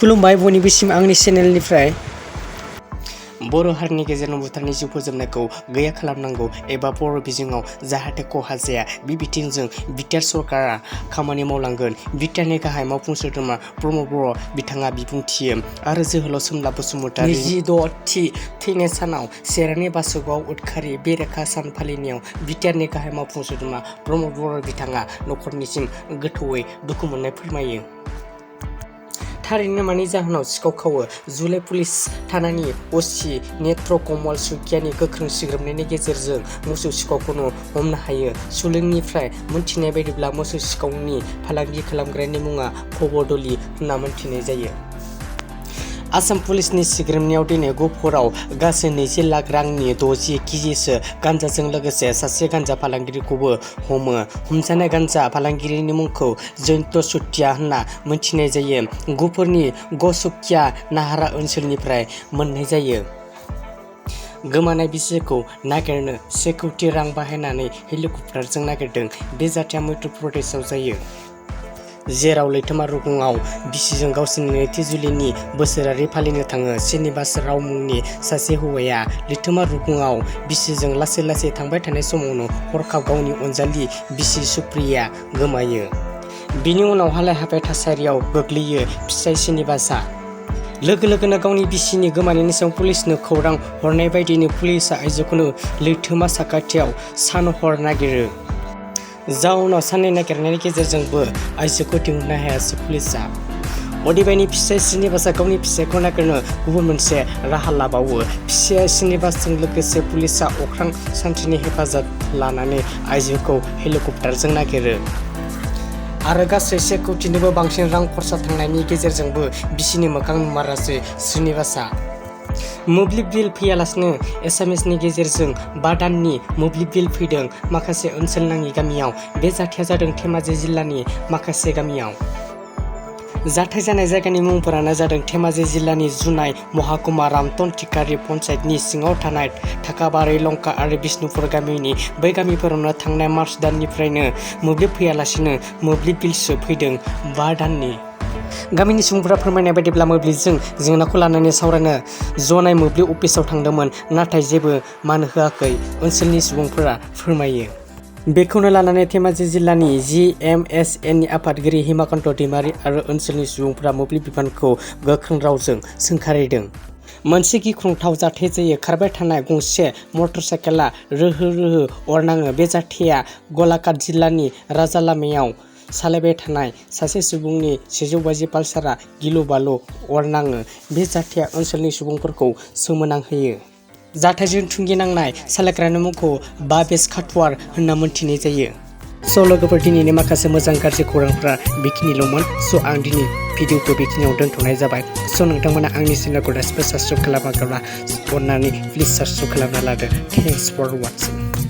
खुलुमबाय बयनिबोसिम आंनि चेनेलनिफ्राय बर' हारिनि गेजेराव बुथारनाय जिउ फोजोबनायखौ गैया खालामनांगौ एबा बर' बिजोङाव जाहाथे खहा जाया बे बिथिंजों बिटिआर सरकारा खामानि मावलांगोन। बिटिआरनि गाहाय मावफुं सोद्रोमा प्रमद बर' बिथाङा बिबुंथियो आरो जोहोलाव सोमब्ला बसुमतारी 26थि थैनाय सानाव चिरांनि बासुगावआव उदखारि बेरेखा सान फालिनायाव बिटिआरनि गाहाय मावफुं सोद्रोमा प्रमद बर' बिथाङा नखरनिसिम गोथौयै दुखु मोननाय फोरमायो। थारैनो मानि जाहोनाव सिखाव खावो? जुलाइ पुलिस थानानि अ.सि. नेत्र कमल सुइकियानि गोख्रों सिग्रोमनायनि गेजेरजों मोसौ सिखावखौनो हमनो हायो। सुलुंनिफ्राय मोनथिनाय बायदिब्ला मोसौ सिखावनि फालांगि खालामग्रानि मुङा भबदली होनना मोनथिनाय जायो। आसाम पुलिसनि सिग्रोमनायाव दिनै गुफुराव गासै 20 लाख रांनि 60 केजिसो गान्जाजों लोगोसे सासे गान्जा फालांगिरिखौबो हमो। हमजानाय गान्जा फालांगिरिनि मुंखौ जयन्त चुटिया होनना मोनथिनाय जायो। गुफुरनि ग'सुकिया नाहारा ओनसोलनिफ्राय मोननाय जायो। गोमानाय बिसिखौ नागिरनो 1 कौटि रां बाहायनानै हेलिकप्टारजों नागिरदों। बे जाथाया मध्य प्रदेशआव जायो। जेराव लैथोमा रुगुंआव बिसिजों गावसोरनि नैथि जुलिनि बोसोरारि फालिनो थाङो। श्रीनिवास राव मुंनि सासे हौवाया लैथोमा रुगुंआव बिसिजों लासै लासै थांबाय थानाय समावनो हरखाब गावनि अनजालि बिसि सुप्रिया गोमायो। बिनि उनाव हालाय-हाफाय थासारियाव गोग्लैयो फिसाइ श्रीनिवासआ। लोगो लोगोनो गावनि बिसिनि गोमानायनि सायाव पुलिसनो खौरां हरनाय बायदिनो पुलिसआ आइजोखौनो लैथोमा साखाथियाव सान-हर नागिरो। जाउनाव साननै नागिरनायनि गेजेरजोंबो आइजोखौ दिहुननो हायासै पुलिसआ। अदेबानि फिसाइ श्रीनिवासआ गावनि फिसायखौ नागिरनो गुबुन मोनसे राहा लाबावो। फिसाइ श्रीनिवासजों लोगोसे पुलिसआ अख्रां सान्थ्रिनि हेफाजाब लानानै आइजोखौ हेलिकप्टारजों नागिरो। आरो गासै 1 कौटिनिबो बांसिन रां खरसा थांनायनि गेजेरजोंबो बिसिनि मोखां नुमारासै श्रीनिवासआ। मोब्लिब बिल फैयालासिनो एसामिसनि गेजेरजों 5 दाननि मोब्लिब बिल फैदों माखासे ओनसोल नाङि गामियाव। बे जाथाया जादों धेमाजि जिल्लानि माखासे गामियाव। जाथाय जानाय जायगानि मुंफोरानो जादों धेमाजि जिल्लानि जुनाय महाकुमा रामतन टिकारी पन्चायतनि सिङाव थानाय थाखाबारि लंका आरो बिष्णुपुर गामिनि। बै गामिफोरावनो थांनाय मार्च दाननिफ्रायनो मोब्लिब फैयालासिनो मोब्लिब बिलसो फैदों 5 दाननि। गामिनि सुबुंफोरा फोरमायनाय बायदिब्ला मोब्लिबजों जेंनाखौ लानानै सावरायनो जनाय मोब्लिब अफिसाव थांदोंमोन, नाथाय जेबो मान होआखै ओनसोलनि सुबुंफोरा फोरमायो। बेखौनो लानानै धेमाजि जिल्लानि जी.एम.एस.एनि आफादगिरि हिमाकान्त दैमारी आरो ओनसोलनि सुबुंफोरा मोब्लिब बिफानखौ गोख्रों रावजों सोंखारिदों। मोनसे गिख्रंथाव जाथाय जायो। खारबाय थानाय गंसे मटर साइकेलआ रोहो रोहो अर नाङो। बे जाथाया गलाघाट जिल्लानि राजालामायाव सालायबाय थानाय सासे सुबुंनि 150 पालसारआ गिलु-बालु अर नाङो। बे जाथाया ओनसोलनि सुबुंफोरखौ सोमोनांहोयो। जाथायजों थुंगिनांनाय सालायग्रानि मुंखौ भाबेश खाटवार होनना मोनथिनाय जायो। लोगोफोर, दिनैनि माखासे मोजां गाज्रि खौरांफोरा बेखिनिल'मोन। आं दिनै भिडिअखौ बेखिनियाव दोनथ'नाय जाबाय। नोंथांमोना आंनि चेनेलखौ दासिमबो साबस्क्राइब खालामाखैब्ला अननानै प्लिज साबस्क्राइब खालामना लादो। Thanks for वाचिं।